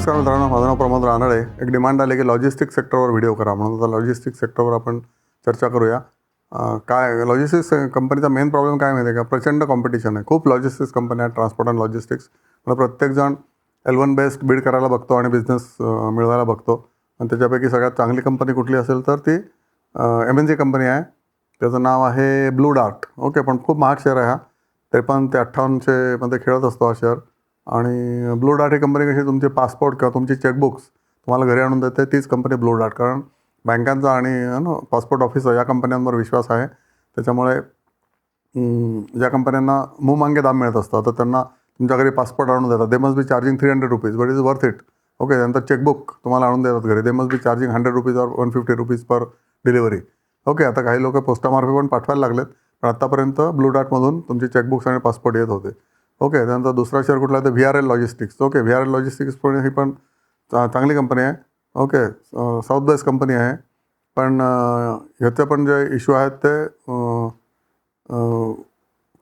नमस्कार मित्रांनो, माझं नाव प्रमोद रानडे. एक डिमांड आली की लॉजिस्टिक सेक्टरवर व्हिडिओ करा म्हणून. आता लॉजिस्टिक सेक्टरवर आपण चर्चा करूया. काय लॉजिस्टिक्स कंपनीचा मेन प्रॉब्लेम काय माहिती आहे का? प्रचंड कॉम्पिटिशन आहे. खूप लॉजिस्टिक्स कंपन्या आहेत, ट्रान्सपोर्ट अँड लॉजिस्टिक्स. मला प्रत्येकजण L1 बेस्ड बिड करायला बघतो आणि बिझनेस मिळवायला बघतो. आणि त्याच्यापैकी सगळ्यात चांगली कंपनी कुठली असेल तर ती MNC कंपनी आहे. त्याचं नाव आहे ब्लू डार्ट. ओके, पण खूप महाग शेअर आहे हा. 53 ते 58 मध्ये खेळत असतो हा शेअर. आणि ब्लू डार्ट ही कंपनी कशी तुमचे पासपोर्ट किंवा तुमची चेकबुक्स तुम्हाला घरी आणून देते, तीच कंपनी ब्लू डार्ट. कारण बँकांचा आणि पासपोर्ट ऑफिस या कंपन्यांवर विश्वास आहे. त्याच्यामुळे ज्या कंपन्यांना मुंहमागे दाम मिळत असतं, तर त्यांना तुमच्या घरी पासपोर्ट आणून देतात. They must be charging ₹300 but is worth it. Okay, त्यानंतर चेकबुक तुम्हाला आणून देतात घरी. दे मस्ट बी चार्जिंग ₹100 और ₹150 पर डिलिव्हरी. ओके, आता काही लोक पोस्टामार्फे पण पाठवायला लागलेत, पण आत्तापर्यंत ब्लू डार्टमधून तुमची चेकबुक्स आणि पासपोर्ट येत होते. ओके, त्यानंतर दुसरा शेअर कुठला आहे तर VRL logistics. Okay, VRL logistics पण ही पण चांगली कंपनी आहे. ओके, साऊथ बेस्ड कंपनी आहे. पण ह्याचे पण जे इश्यू आहेत ते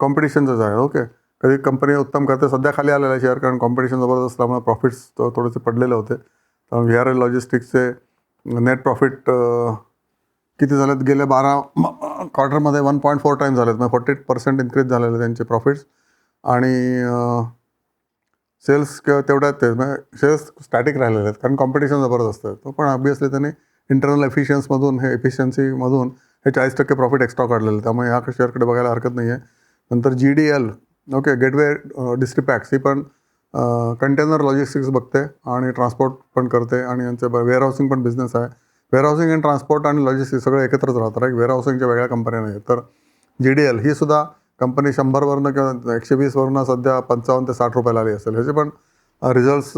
कॉम्पिटिशनचंच आहे. ओके, कधी कंपनी उत्तम करते, सध्या खाली आलेला आहे शेअर कारण कॉम्पिटिशन जबरदस्त असल्यामुळे प्रॉफिट्स थोडेसे पडलेले होते. तर VRL लॉजिस्टिक्सचे नेट प्रॉफिट किती झालेत गेले 12 क्वार्टरमध्ये 1.4 टाईम्स झालेत. म्हणजे 40% इन्क्रीज झालेले त्यांचे प्रॉफिट्स. आणि सेल्स तेवढ्यात ते म्हणजे सेल्स स्टॅटिक राहिलेले आहेत कारण कॉम्पिटिशन जबरदस्त आहे. तो पण ऑब्वियसली त्यांनी इंटरनल एफिशियन्समधून हे 40% प्रॉफिट एक्स्ट्रा काढलेलं. त्यामुळे ह्या शेअरकडे बघायला हरकत नाही आहे. नंतर GDL, ओके, गेटवे डिस्ट्रीपॅक्स, ही पण कंटेनर लॉजिस्टिक्स बघते आणि ट्रान्सपोर्ट पण करते आणि यांचे वेअरहाऊसिंग पण बिझनेस आहे. वेअरहाऊसिंग अँड ट्रान्सपोर्ट आणि लॉजिस्टिक्स सगळं एकत्रच राहतात. राईट, वेअरहाऊसिंगच्या वेगळ्या कंपन्या नाही. तर GDL ही सुद्धा कंपनी 100वरनं किंवा 120वरनं सध्या 55 ते 60 रुपयाला आली असेल. ह्याचे पण रिझल्ट्स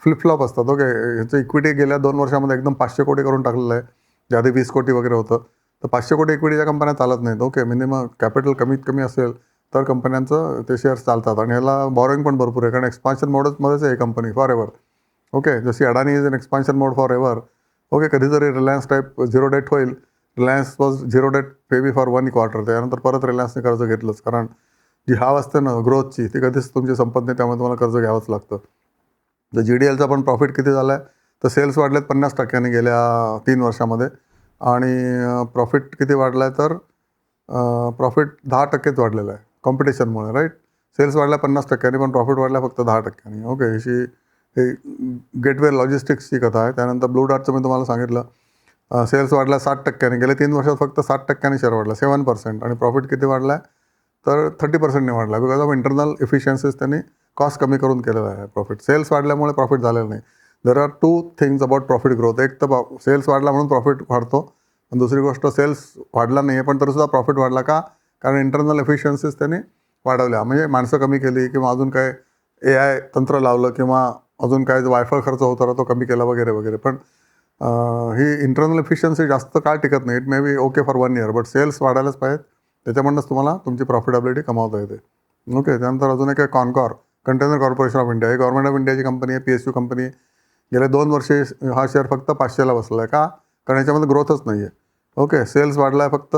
फ्लिपफ्लॉप असतात. ओके, ह्याचं इक्विटी गेल्या 2 वर्षामध्ये एकदम 500 कोटी करून टाकलेलं आहे. जे आधी 20 कोटी वगैरे होतं. तर 500 कोटी इक्विटीच्या कंपन्या चालत नाहीत. ओके, मिनिमम कॅपिटल कमीत कमी असेल तर कंपन्यांचं ते शेअर्स चालतात. आणि ह्याला बॉरोईंग पण भरपूर आहे कारण एक्सपान्शन मोडमध्येच आहे ही कंपनी फॉर एव्हर. ओके, जशी Adani is in expansion mode forever. Okay, कधीतरी रिलायन्स टाईप झिरो डेट होईल. Reliance was zero debt baby for 1 quarter. त्यानंतर परत रिलायन्सने कर्ज घेतलंच कारण जी हाव असते ना ग्रोथची ती कधीच तुमची संपत नाही. त्यामुळे तुम्हाला कर्ज घ्यावंच लागतं. तर GDLचा पण प्रॉफिट किती झाला आहे तर सेल्स वाढलेत 50% गेल्या 3 वर्षामध्ये. आणि प्रॉफिट किती वाढला आहे तर प्रॉफिट 10%च वाढलेलं आहे कॉम्पिटिशनमुळे. राईट, सेल्स वाढला 50% पण प्रॉफिट वाढला फक्त 10%. ओके, हे गेटवे लॉजिस्टिक्सची कथा आहे. त्यानंतर ब्लू डार्टचं मी तुम्हाला सांगितलं, सेल्स वाढला 60%. गेल्या 3 वर्षात फक्त 60% शेअर वाढला, 7%. आणि प्रॉफिट किती वाढला आहे तर 30%ने वाढला. बिकॉज ऑफ इंटरनल एफिशियन्सीज त्यांनी कॉस्ट कमी करून केलेला आहे. प्रॉफिट सेल्स वाढल्यामुळे प्रॉफिट झालेलं नाही. There are 2 things about profit growth. एक तर सेल्स वाढला म्हणून प्रॉफिट वाढतो, आणि दुसरी गोष्ट सेल्स वाढला नाही आहे पण तरीसुद्धा प्रॉफिट वाढला का? कारण इंटरनल एफिशियन्सीज त्यांनी वाढवल्या. म्हणजे माणसं कमी केली किंवा अजून काय AI तंत्र लावलं किंवा अजून काय वायफाय खर्च होता तो कमी केला वगैरे वगैरे. पण ही इंटरनल एफिशियन्सी जास्त काळ टिकत नाही. It may be okay for 1 year, but sales वाढायलाच पाहिजेत. त्याच्यामधूनच तुम्हाला तुमची प्रॉफिटेबिलिटी कमावता येते. ओके, त्यानंतर अजून एक आहे Concor, container corporation of India. He government of इंडियाची कंपनी आहे, PSU कंपनी. गेले 2 वर्षे हा शेअर फक्त 500ला बसला आहे. का? कारण याच्यामध्ये ग्रोथच नाही आहे. ओके, सेल्स वाढला आहे फक्त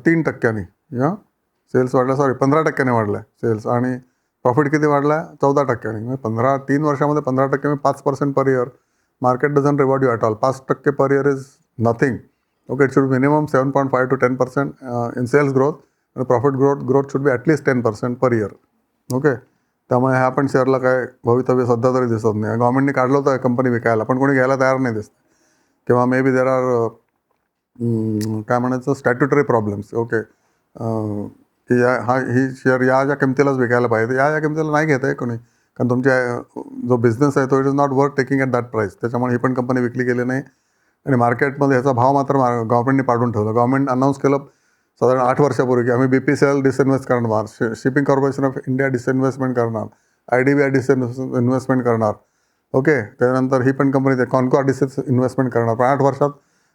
3%. सेल्स वाढला 15%ने वाढला आहे सेल्स. आणि प्रॉफिट किती वाढला आहे 14%. म्हणजे 3 वर्षामध्ये 15% म्हणजे 5% per year. Market doesn't reward you at all. 5% per year is nothing. Okay, it should minimum 7.5 to 10% in sales growth. आणि profit growth should be at least 10% per year. Okay, त्यामुळे ह्या पण शेअरला काय भवितव्य सध्या तरी दिसत नाही. गव्हर्नमेंटने काढलं होतं कंपनी विकायला पण कोणी घ्यायला तयार नाही दिसत. किंवा मे बी देर आर काय म्हणायचं स्टॅट्युटरी प्रॉब्लेम्स. ओके, की ही शेअर ज्या किमतीलाच विकायला पाहिजे, या किमतीला नाही घेत आहे कोणी. कारण तुमच्या जो बिझनेस आहे तो it is not worth taking at that price. त्याच्यामुळे ही पण कंपनी विकली गेली नाही. आणि मार्केटमध्ये ह्याचा भाव मात्र गव्हर्नमेंटने पाडून ठेवला. गव्हर्नमेंट अनाऊन्स केलं साधारण 8 वर्षापूर्वी की आम्ही BPCL डिसइन्व्हेस्ट करणार, shipping corporation of India disinvestment करणार, IDBI डिसइन्व्हेस्टमेंट करणार. ओके, त्यानंतर ही पण कंपनी कॉनकॉर डिसइन्व्हेस्टमेंट करणार. पण 8 वर्षात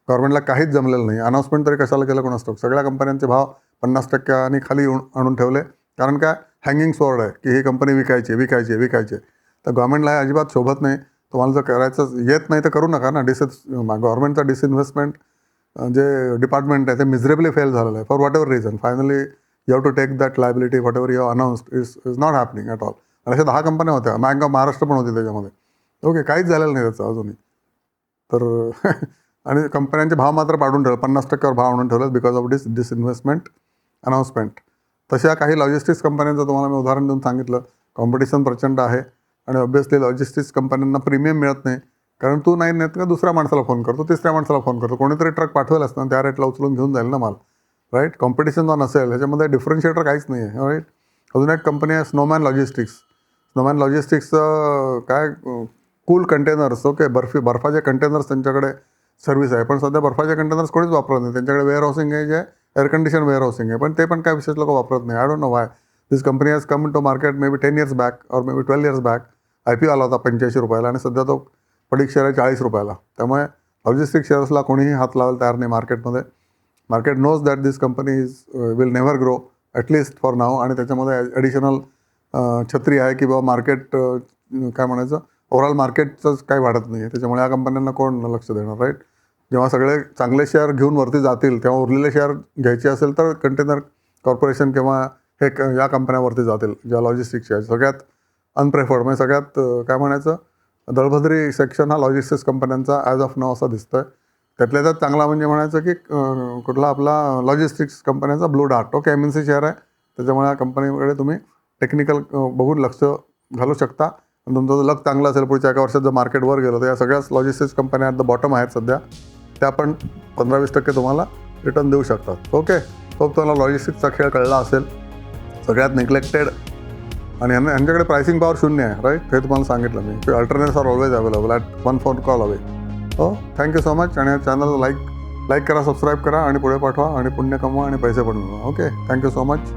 गव्हर्नमेंटला काहीच जमलेलं नाही. अनाऊन्समेंट तरी कशाला केलं कोणास ठाऊक. सगळ्या कंपन्यांचे भाव 50% खाली आणून ठेवले. कारण काय हँगिंग स्वॉर्ड आहे की ही कंपनी विकायची. तर गव्हर्नमेंटला अजिबात शोभत नाही. तुम्हाला जर करायचं येत नाही तर करू नका ना. गव्हर्नमेंटचा डिसइन्व्हेस्टमेंट जे डिपार्टमेंट आहे ते मिझरेबली फेल झालेलं आहे for whatever reason. Finally you have to take that liability whatever you have announced is not happening at all. आणि अशा 10 कंपन्या होत्या. बँक ऑफ महाराष्ट्र पण होती त्याच्यामध्ये. ओके, काहीच झालेलं नाही त्याचं अजूनही. तर आणि कंपन्यांचे भाव मात्र पाडून ठेवले, 50% भाव आणून ठेवलेत बिकॉज ऑफ डिसइन्व्हेस्टमेंट अनाऊन्समेंट. तशा काही लॉजिस्टिक्स कंपन्यांचं तुम्हाला मी उदाहरण देऊन सांगितलं. कॉम्पिटिशन प्रचंड आहे आणि ऑब्व्हियसली लॉजिस्टिक्स कंपन्यांना प्रीमियम मिळत नाही, कारण तू नाही नेत का दुसऱ्या माणसाला फोन करतो, तिसऱ्या माणसाला फोन करतो, कोणीतरी ट्रक पाठवेल असतं त्या रेटला उचलून घेऊन जाईल ना माल, राईट. कॉम्पिटिशन जर नसेल ह्याच्यामध्ये डिफरन्शिएटर काहीच नाही आहे, राईट. अजून एक कंपनी आहे स्नोमॅन लॉजिस्टिक्स. स्नोमॅन लॉजिस्टिक्सचं काय कूल कंटेनर्स, ओके, बर्फाचे कंटेनर्स त्यांच्याकडे सर्व्हिस आहे. पण सध्या बर्फाचे कंटेनर्स कोणीच वापरत नाही. त्यांच्याकडे वेअर हाऊसिंग आहे, जे एअर कंडिशन वेअर हाऊसिंग आहे, पण ते पण काय विशेष लोक वापरत नाही. I don't know why. This company has come into market maybe 10 years back और maybe 12 years back. IPO आला होता 85 रुपयाला आणि सध्या तो पडीक शेअर आहे 40 रुपयाला. त्यामुळे लॉजिस्टिक शेअर्सला कोणीही हात लावायला तयार नाही मार्केटमध्ये. Market knows that this company will never grow at least for now. आणि त्याच्यामध्ये ॲडिशनल छत्री आहे की बाबा मार्केट काय म्हणायचं, ओव्हरऑल मार्केटचंच काही वाढत नाही आहे. त्याच्यामुळे या कंपन्यांना कोण लक्ष देणार, राईट. जेव्हा सगळे चांगले शेअर घेऊन वरती जातील तेव्हा उरलेले शेअर घ्यायचे असेल तर कंटेनर कॉर्पोरेशन किंवा हे या कंपन्यावरती जातील, ज्या लॉजिस्टिक्सच्या आहेत. सगळ्यात अनप्रेफर्ड म्हणजे सगळ्यात काय म्हणायचं दळभद्री सेक्शन हा लॉजिस्टिक्स कंपन्यांचा ॲज ऑफ नाव असा दिसतोय. त्यातल्या त्यात चांगला म्हणजे म्हणायचं की कुठला आपला लॉजिस्टिक्स कंपन्यांचा blue dart, okay, MNC share आहे. त्याच्यामुळे या कंपनीकडे तुम्ही टेक्निकल बघून लक्ष घालू शकता. आणि तुमचं जर लक चांगलं असेल पुढच्या एका वर्षात जर मार्केट वर गेलं तर या सगळ्याच लॉजिस्टिक्स कंपन्या ॲट द बॉटम आहेत सध्या, त्या पण 15-20% तुम्हाला रिटर्न देऊ शकतात. ओके, होप तुम्हाला लॉजिस्टिक्सचा खेळ कळला असेल. सगळ्यात निग्लेक्टेड आणि यांच्याकडे प्राइसिंग पॉवर 0 आहे, राईट. हे तुम्हाला सांगितलं मी. Alternates are always available at 1 phone call away. हो, थँक्यू सो मच. आणि चॅनल लाईक करा, सबस्क्राईब करा आणि पुढे पाठवा आणि पुण्य कमवा आणि पैसे पण मिळवा. Okay, thank you so much.